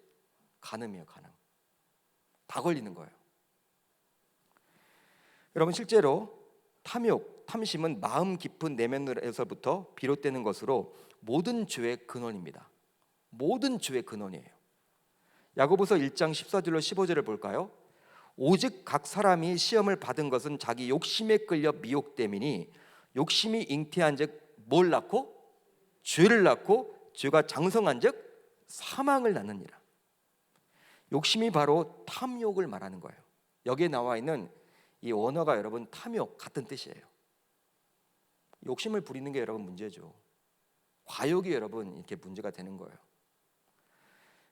간음이에요. 간음. 다 걸리는 거예요. 여러분, 실제로 탐욕, 탐심은 마음 깊은 내면에서부터 비롯되는 것으로 모든 죄의 근원입니다. 모든 죄의 근원이에요. 야고보서 1장 14절로 15절을 볼까요? 오직 각 사람이 시험을 받은 것은 자기 욕심에 끌려 미혹됨이니 욕심이 잉태한즉 뭘 낳고? 죄를 낳고 죄가 장성한즉 사망을 낳느니라. 욕심이 바로 탐욕을 말하는 거예요. 여기에 나와 있는 이 원어가 여러분 탐욕 같은 뜻이에요. 욕심을 부리는 게 여러분 문제죠. 과욕이 여러분 이렇게 문제가 되는 거예요.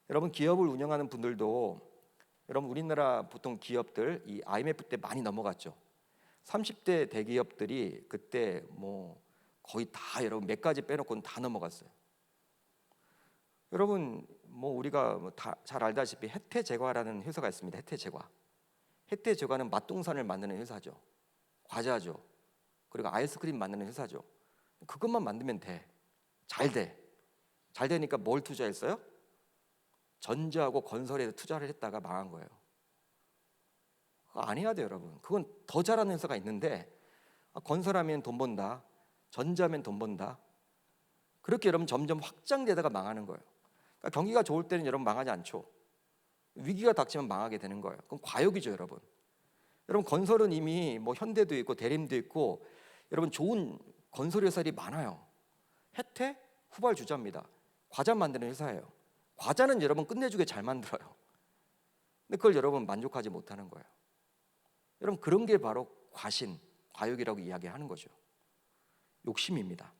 여러분, 기업을 운영하는 분들도 여러분 우리나라 보통 기업들 이 IMF 때 많이 넘어갔죠. 30대 대기업들이 그때 뭐 거의 다 여러분 몇 가지 빼놓고는 다 넘어갔어요. 여러분 뭐 우리가 다 잘 알다시피 혜태제과라는 회사가 있습니다. 혜태제과. 혜태제과는 맛동산을 만드는 회사죠. 과자죠. 그리고 아이스크림 만드는 회사죠. 그것만 만들면 돼. 잘 돼. 잘 되니까 뭘 투자했어요? 전자하고 건설에 투자를 했다가 망한 거예요. 그거 안 해야 돼요, 여러분. 그건 더 잘하는 회사가 있는데 건설하면 돈 번다. 전자하면 돈 번다. 그렇게 여러분 점점 확장되다가 망하는 거예요. 그러니까 경기가 좋을 때는 여러분 망하지 않죠. 위기가 닥치면 망하게 되는 거예요. 그럼 과욕이죠, 여러분. 여러분, 건설은 이미 뭐 현대도 있고 대림도 있고 여러분 좋은 건설 회사들이 많아요. 혜태 후발주자입니다. 과자 만드는 회사예요. 과자는 여러분 끝내주게 잘 만들어요. 근데 그걸 여러분 만족하지 못하는 거예요. 여러분, 그런 게 바로 과신, 과욕이라고 이야기하는 거죠. 욕심입니다.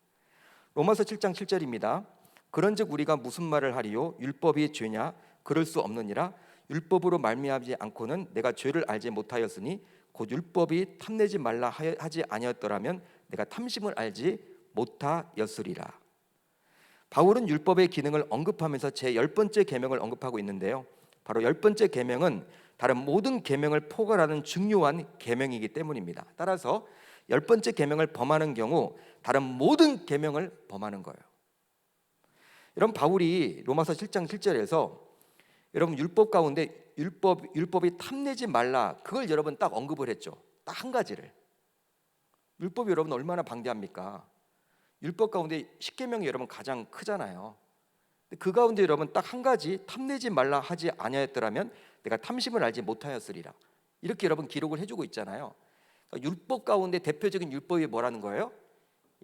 로마서 7장 7절입니다. 그런즉 우리가 무슨 말을 하리요? 율법이 죄냐? 그럴 수 없느니라. 율법으로 말미암지 않고는 내가 죄를 알지 못하였으니 곧 율법이 탐내지 말라 하지 아니었더라면 내가 탐심을 알지 못하였으리라. 바울은 율법의 기능을 언급하면서 제 10번째 계명을 언급하고 있는데요. 바로 10번째 계명은 다른 모든 계명을 포괄하는 중요한 계명이기 때문입니다. 따라서 10번째 계명을 범하는 경우 다른 모든 계명을 범하는 거예요. 여러분, 바울이 로마서 7장 7절에서 여러분 율법 가운데 율법이 탐내지 말라 그걸 여러분 딱 언급을 했죠. 딱 한 가지를. 율법이 여러분 얼마나 방대합니까? 율법 가운데 10계명이 여러분 가장 크잖아요. 그 가운데 여러분 딱 한 가지 탐내지 말라 하지 아니하였더라면 내가 탐심을 알지 못하였으리라. 이렇게 여러분 기록을 해주고 있잖아요. 그러니까 율법 가운데 대표적인 율법이 뭐라는 거예요?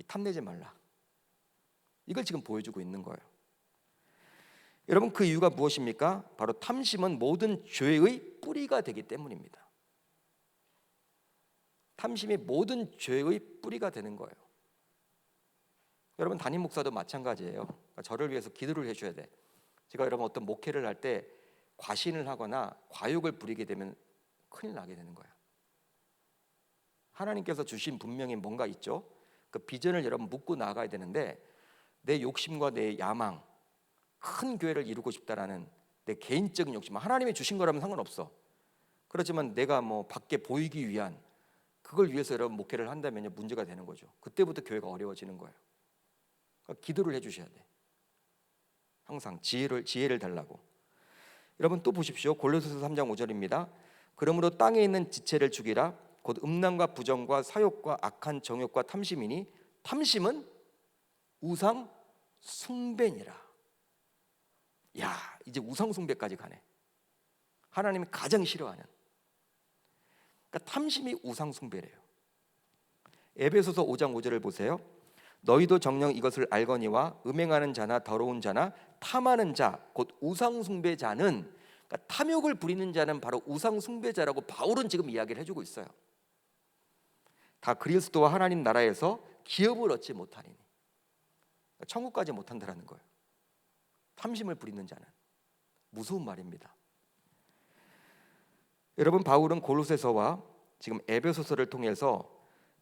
탐내지 말라. 이걸 지금 보여주고 있는 거예요. 여러분, 그 이유가 무엇입니까? 바로 탐심은 모든 죄의 뿌리가 되기 때문입니다. 탐심이 모든 죄의 뿌리가 되는 거예요. 여러분, 담임 목사도 마찬가지예요. 그러니까 저를 위해서 기도를 해줘야 돼. 제가 여러분 어떤 목회를 할 때 과신을 하거나 과욕을 부리게 되면 큰일 나게 되는 거예요. 하나님께서 주신 분명히 뭔가 있죠. 그 비전을 여러분 묻고 나가야 되는데 내 욕심과 내 야망, 큰 교회를 이루고 싶다라는 내 개인적인 욕심, 하나님이 주신 거라면 상관없어. 그렇지만 내가 뭐 밖에 보이기 위한 그걸 위해서 여러분 목회를 한다면요 문제가 되는 거죠. 그때부터 교회가 어려워지는 거예요. 그러니까 기도를 해주셔야 돼. 항상 지혜를 달라고. 여러분 또 보십시오. 골로새서 3장 5절입니다. 그러므로 땅에 있는 지체를 죽이라. 곧 음란과 부정과 사욕과 악한 정욕과 탐심이니 탐심은 우상 숭배니라. 야, 이제 우상 숭배까지 가네. 하나님이 가장 싫어하는. 그러니까 탐심이 우상 숭배래요. 에베소서 5장 5절을 보세요. 너희도 정녕 이것을 알거니와 음행하는 자나 더러운 자나 탐하는 자 곧 우상 숭배자는, 그러니까 탐욕을 부리는 자는 바로 우상 숭배자라고 바울은 지금 이야기를 해주고 있어요. 다 그리스도와 하나님 나라에서 기업을 얻지 못하리니, 그러니까 천국까지 못한다라는 거예요. 탐심을 부리는 자는. 무서운 말입니다. 여러분, 바울은 골로새서와 지금 에베소서를 통해서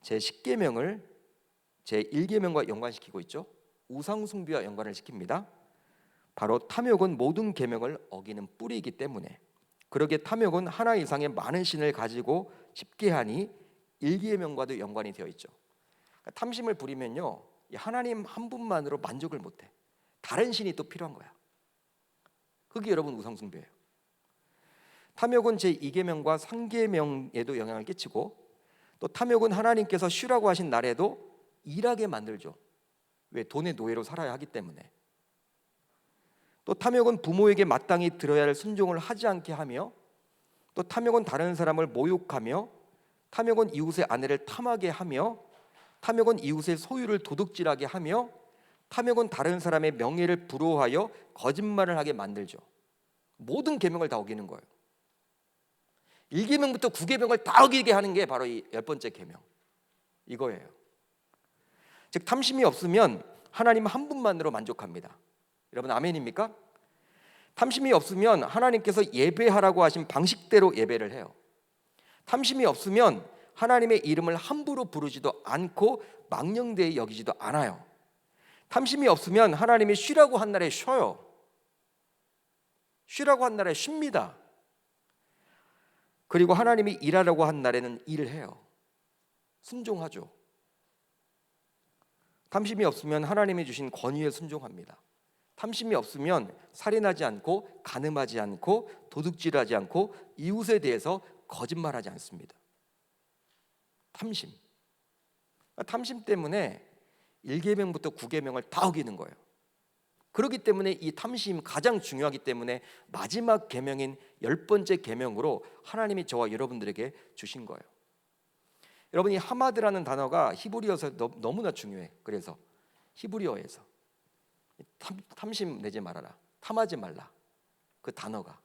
제 10계명을 제 1계명과 연관시키고 있죠. 우상 숭배와 연관을 시킵니다. 바로 탐욕은 모든 계명을 어기는 뿌리이기 때문에 그러기에 탐욕은 하나 이상의 많은 신을 가지고 집계하니 일계명과도 연관이 되어 있죠. 그러니까 탐심을 부리면요, 이 하나님 한 분만으로 만족을 못해. 다른 신이 또 필요한 거야. 그게 여러분 우상숭배예요. 탐욕은 제2계명과 3계명에도 영향을 끼치고, 또 탐욕은 하나님께서 쉬라고 하신 날에도 일하게 만들죠. 왜? 돈의 노예로 살아야 하기 때문에. 또 탐욕은 부모에게 마땅히 들어야 할 순종을 하지 않게 하며, 또 탐욕은 다른 사람을 모욕하며, 탐욕은 이웃의 아내를 탐하게 하며, 탐욕은 이웃의 소유를 도둑질하게 하며, 탐욕은 다른 사람의 명예를 부러워하여 거짓말을 하게 만들죠. 모든 계명을 다 어기는 거예요. 1계명부터 9계명을 다 어기게 하는 게 바로 이 10번째 계명 이거예요. 즉 탐심이 없으면 하나님 한 분만으로 만족합니다. 여러분 아멘입니까? 탐심이 없으면 하나님께서 예배하라고 하신 방식대로 예배를 해요. 탐심이 없으면 하나님의 이름을 함부로 부르지도 않고 망령되이 여기지도 않아요. 탐심이 없으면 하나님이 쉬라고 한 날에 쉬어요. 쉬라고 한 날에 쉽니다. 그리고 하나님이 일하라고 한 날에는 일을 해요. 순종하죠. 탐심이 없으면 하나님이 주신 권위에 순종합니다. 탐심이 없으면 살인하지 않고 간음하지 않고 도둑질하지 않고 이웃에 대해서 거짓말하지 않습니다. 탐심 때문에 1계명부터 9계명을 다 어기는 거예요. 그렇기 때문에 이 탐심 가장 중요하기 때문에 마지막 계명인 10번째 계명으로 하나님이 저와 여러분들에게 주신 거예요. 여러분 이 하마드라는 단어가 히브리어에서 너무나 중요해. 그래서 히브리어에서 탐심 내지 말아라, 탐하지 말라, 그 단어가.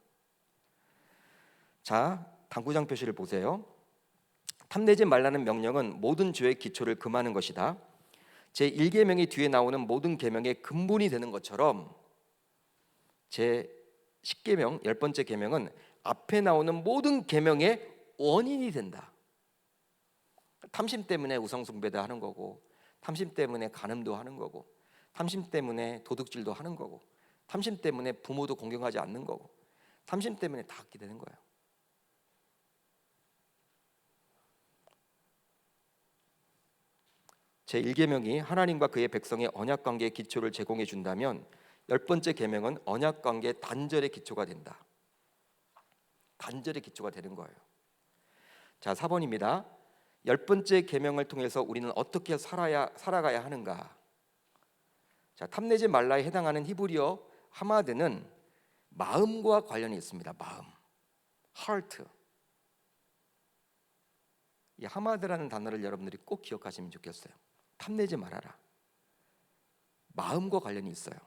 자, 당구장 표시를 보세요. 탐내지 말라는 명령은 모든 죄의 기초를 금하는 것이다. 제1계명이 뒤에 나오는 모든 계명의 근본이 되는 것처럼 제10계명 10번째 계명은 앞에 나오는 모든 계명의 원인이 된다. 탐심 때문에 우상숭배도 하는 거고, 탐심 때문에 간음도 하는 거고, 탐심 때문에 도둑질도 하는 거고, 탐심 때문에 부모도 공경하지 않는 거고, 탐심 때문에 다 하게 되는 거예요. 제1계명이 하나님과 그의 백성의 언약관계의 기초를 제공해 준다면 10번째 계명은 언약관계 단절의 기초가 된다. 단절의 기초가 되는 거예요. 자, 4번입니다. 10번째 계명을 통해서 우리는 어떻게 살아가야 하는가? 자, 탐내지 말라에 해당하는 히브리어 하마드는 마음과 관련이 있습니다. 마음, heart. 이 하마드라는 단어를 여러분들이 꼭 기억하시면 좋겠어요. 탐내지 말아라. 마음과 관련이 있어요.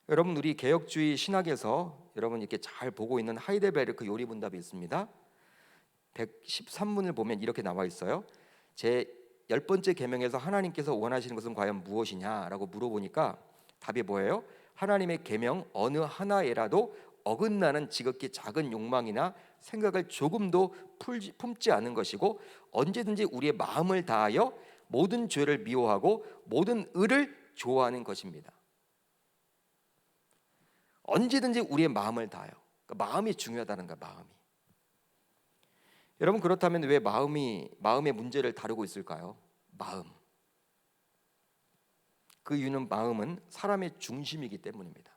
여러분 우리 개혁주의 신학에서 여러분 이렇게 잘 보고 있는 하이델베르크 요리분답이 있습니다. 113문을 보면 이렇게 나와 있어요. 제 10번째 계명에서 하나님께서 원하시는 것은 과연 무엇이냐라고 물어보니까 답이 뭐예요? 하나님의 계명 어느 하나에라도 어긋나는 지극히 작은 욕망이나 생각을 조금도 품지 않은 것이고, 언제든지 우리의 마음을 다하여 모든 죄를 미워하고 모든 의를 좋아하는 것입니다. 언제든지 우리의 마음을 다하여. 그러니까 마음이 중요하다는 거야. 마음이. 여러분 그렇다면 왜 마음의 문제를 다루고 있을까요? 마음. 그 이유는 마음은 사람의 중심이기 때문입니다.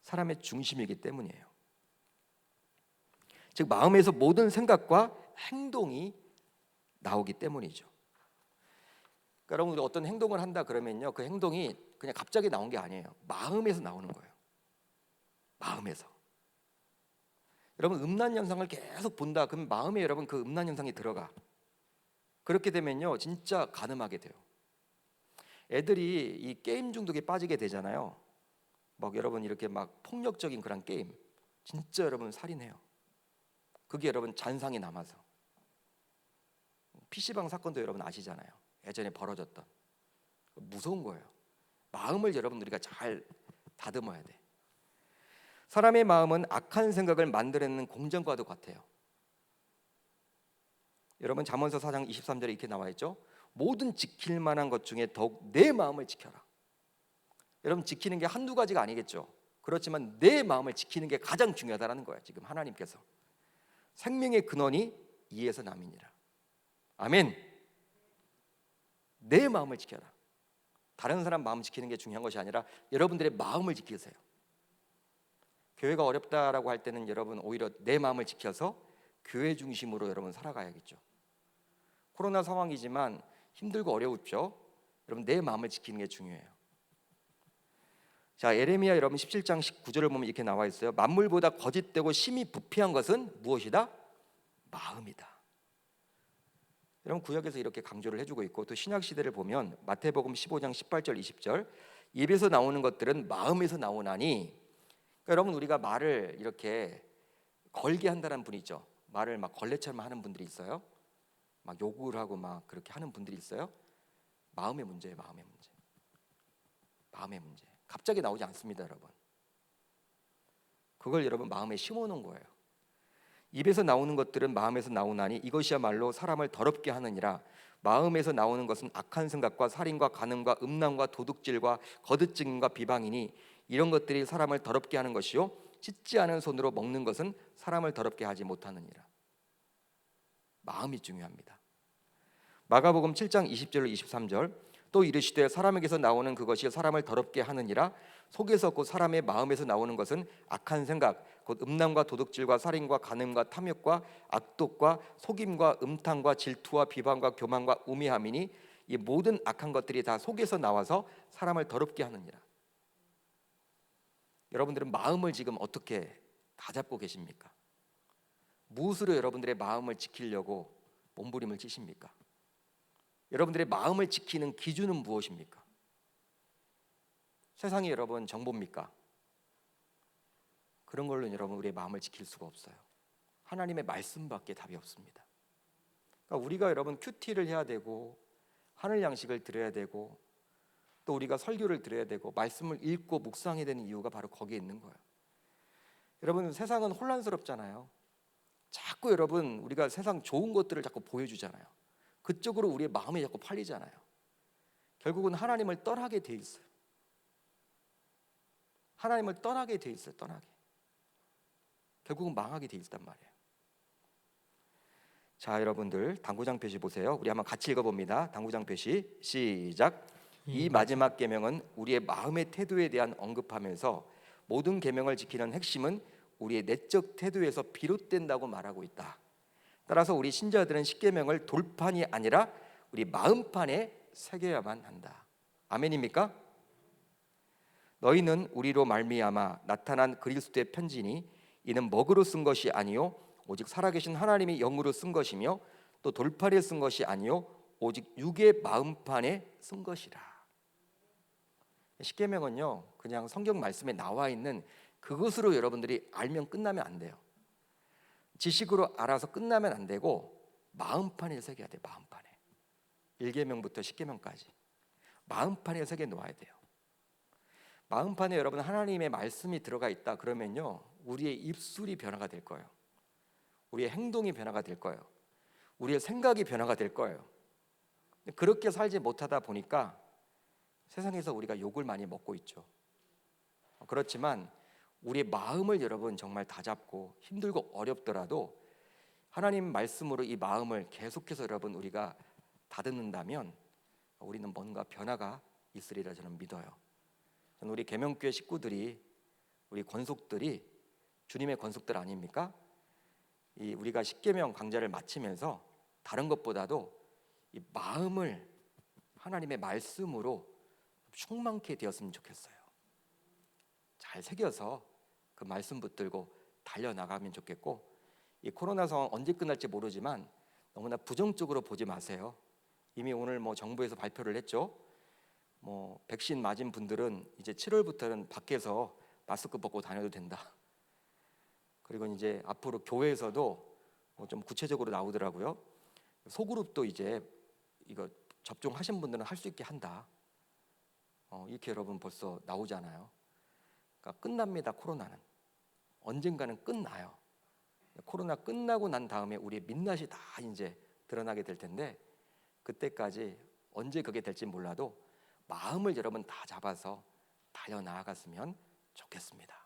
사람의 중심이기 때문이에요. 즉 마음에서 모든 생각과 행동이 나오기 때문이죠. 그러니까 여러분 우리 어떤 행동을 한다 그러면요, 그 행동이 그냥 갑자기 나온 게 아니에요. 마음에서 나오는 거예요. 마음에서. 여러분 음란 영상을 계속 본다 그러면 마음에 여러분 그 음란 영상이 들어가. 그렇게 되면요 진짜 간음하게 돼요. 애들이 이 게임 중독에 빠지게 되잖아요. 막 여러분 이렇게 막 폭력적인 그런 게임 진짜 여러분 살인해요. 그게 여러분 잔상이 남아서. PC방 사건도 여러분 아시잖아요. 예전에 벌어졌던. 무서운 거예요. 마음을 여러분 우리가 잘 다듬어야 돼. 사람의 마음은 악한 생각을 만들어내는 공장과도 같아요. 여러분 잠언서 4장 23절에 이렇게 나와 있죠. 모든 지킬 만한 것 중에 더욱 내 마음을 지켜라. 여러분 지키는 게 한두 가지가 아니겠죠. 그렇지만 내 마음을 지키는 게 가장 중요하다는 거예요. 지금 하나님께서 생명의 근원이 이에서 남이니라. 아멘. 내 마음을 지켜라. 다른 사람 마음 지키는 게 중요한 것이 아니라 여러분들의 마음을 지키세요. 교회가 어렵다라고 할 때는 여러분 오히려 내 마음을 지켜서 교회 중심으로 여러분 살아가야겠죠. 코로나 상황이지만 힘들고 어려웠죠. 여러분 내 마음을 지키는 게 중요해요. 자, 에레미야 여러분 17장 19절을 보면 이렇게 나와 있어요. 만물보다 거짓되고 심히 부패한 것은 무엇이다? 마음이다. 여러분 구약에서 이렇게 강조를 해주고 있고, 또 신약 시대를 보면 마태복음 15장 18절 20절, 입에서 나오는 것들은 마음에서 나오나니. 그러니까 여러분 우리가 말을 이렇게 걸게 한다는 분이 있죠. 말을 막 걸레처럼 하는 분들이 있어요. 막 욕을 하고 막 그렇게 하는 분들이 있어요. 마음의 문제예요. 마음의 문제. 마음의 문제. 갑자기 나오지 않습니다, 여러분. 그걸 여러분 마음에 심어놓은 거예요. 입에서 나오는 것들은 마음에서 나오나니 이것이야말로 사람을 더럽게 하느니라. 마음에서 나오는 것은 악한 생각과 살인과 간음과 음란과 도둑질과 거듭증인과 비방이니 이런 것들이 사람을 더럽게 하는 것이요 씻지 않은 손으로 먹는 것은 사람을 더럽게 하지 못하느니라. 마음이 중요합니다. 마가복음 7장 20절 23절, 또 이르시되 사람에게서 나오는 그것이 사람을 더럽게 하느니라. 속에서 곧 사람의 마음에서 나오는 것은 악한 생각 곧 음란과 도둑질과 살인과 간음과 탐욕과 악독과 속임과 음탕과 질투와 비방과 교만과 우매함이니 이 모든 악한 것들이 다 속에서 나와서 사람을 더럽게 하느니라. 여러분들은 마음을 지금 어떻게 다잡고 계십니까? 무엇으로 여러분들의 마음을 지키려고 몸부림을 치십니까? 여러분들의 마음을 지키는 기준은 무엇입니까? 세상이 여러분 정보입니까? 그런 걸로 여러분 우리의 마음을 지킬 수가 없어요. 하나님의 말씀밖에 답이 없습니다. 그러니까 우리가 여러분 큐티를 해야 되고 하늘 양식을 드려야 되고 또 우리가 설교를 드려야 되고 말씀을 읽고 묵상해야 되는 이유가 바로 거기에 있는 거예요. 여러분 세상은 혼란스럽잖아요. 자꾸 여러분 우리가 세상 좋은 것들을 자꾸 보여주잖아요. 그쪽으로 우리의 마음이 자꾸 팔리잖아요. 결국은 하나님을 떠나게 돼 있어요. 하나님을 떠나게 돼 있어요. 떠나게. 결국은 망하게 돼 있단 말이에요. 자, 여러분들 당구장 표시 보세요. 우리 한번 같이 읽어봅니다. 당구장 표시 시작. 이 마지막 계명은 우리의 마음의 태도에 대한 언급하면서 모든 계명을 지키는 핵심은 우리의 내적 태도에서 비롯된다고 말하고 있다. 따라서 우리 신자들은 십계명을 돌판이 아니라 우리 마음판에 새겨야만 한다. 아멘입니까? 너희는 우리로 말미암아 나타난 그리스도의 편지니 이는 먹으로 쓴 것이 아니요 오직 살아계신 하나님이 영으로 쓴 것이며 또 돌판에 쓴 것이 아니요 오직 육의 마음판에 쓴 것이라. 십계명은요 그냥 성경 말씀에 나와 있는 그것으로 여러분들이 알면 끝나면 안 돼요. 지식으로 알아서 끝나면 안 되고 마음판에 새겨야 돼요. 마음판에. 1계명부터 10계명까지 마음판에 새겨 놓아야 돼요. 마음판에 여러분 하나님의 말씀이 들어가 있다 그러면요 우리의 입술이 변화가 될 거예요. 우리의 행동이 변화가 될 거예요. 우리의 생각이 변화가 될 거예요. 그렇게 살지 못하다 보니까 세상에서 우리가 욕을 많이 먹고 있죠. 그렇지만 우리의 마음을 여러분 정말 다잡고 힘들고 어렵더라도 하나님 말씀으로 이 마음을 계속해서 여러분 우리가 다듬는다면 우리는 뭔가 변화가 있으리라 저는 믿어요. 저는 우리 계명교회 식구들이 우리 권속들이 주님의 권속들 아닙니까? 이 우리가 십계명 강좌를 마치면서 다른 것보다도 이 마음을 하나님의 말씀으로 충만케 되었으면 좋겠어요. 잘 새겨서 그 말씀 붙들고 달려나가면 좋겠고, 이 코로나 상황 언제 끝날지 모르지만 너무나 부정적으로 보지 마세요. 이미 오늘 정부에서 발표를 했죠. 백신 맞은 분들은 이제 7월부터는 밖에서 마스크 벗고 다녀도 된다. 그리고 이제 앞으로 교회에서도 좀 구체적으로 나오더라고요. 소그룹도 이제 이거 접종하신 분들은 할 수 있게 한다. 이렇게 여러분 벌써 나오잖아요. 그러니까 끝납니다. 코로나는 언젠가는 끝나요. 코로나 끝나고 난 다음에 우리의 민낯이 다 이제 드러나게 될 텐데 그때까지 언제 그게 될지 몰라도 마음을 여러분 다 잡아서 달려 나아갔으면 좋겠습니다.